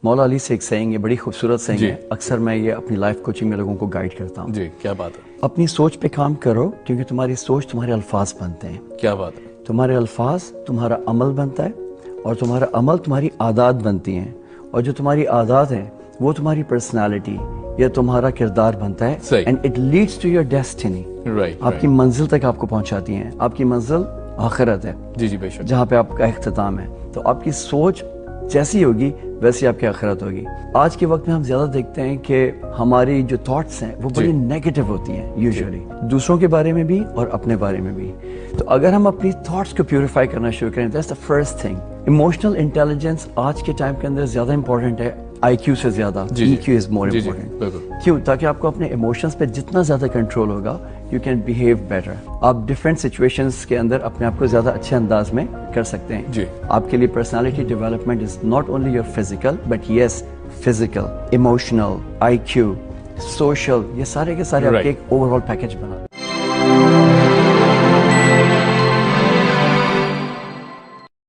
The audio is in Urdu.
مولا علی سے ایک سینگ ہے، بڑی خوبصورت سینگ ہے، اکثر میں یہ اپنی لائف کوچنگ میں لوگوں کو گائیڈ کرتا ہوں. جی کیا بات ہے. اپنی سوچ پہ کام کرو، کیونکہ تمہاری سوچ تمہارے الفاظ بنتے ہیں. کیا بات ہے. تمہارے الفاظ تمہارا عمل بنتا ہے، اور تمہارا عمل تمہاری عادات بنتی ہیں، اور جو تمہاری عادات ہیں وہ تمہاری پرسنالٹی یا تمہارا کردار بنتا ہے. And it leads to your destiny. آپ کی منزل تک آپ کو پہنچاتی ہیں. آپ کی منزل آخرت ہے. جی بے شک. جہاں پہ آپ کا اختتام ہے. تو آپ کی سوچ جیسی ہوگی ویسی آپ کی آخرت ہوگی. آج کے وقت میں ہم زیادہ دیکھتے ہیں کہ ہماری جو تھاٹس ہیں وہ بڑی نیگیٹو ہوتی ہیں یوزلی، دوسروں کے بارے میں بھی اور اپنے بارے میں بھی. تو اگر ہم اپنی تھاٹس کو پیوریفائی کرنا شروع کریں، that's the first thing. Emotional intelligence آج کے ٹائم کے اندر زیادہ امپورٹنٹ ہے آئی کیو سے زیادہ. ای کیو از مور امپورٹنٹ. کیوں؟ تاکہ آپ کو اپنے ایموشنس پہ جتنا زیادہ کنٹرول ہوگا یو کین بیہیو بیٹر. آپ ڈفرینٹ سچویشنس کے اندر اپنے آپ کو زیادہ اچھے انداز میں کر سکتے ہیں. آپ کے لیے personality development is not only your physical but yes physical, emotional, I Q, social, یہ سارے کے سارے آپ کے ایک اوور آل پیکج بنا.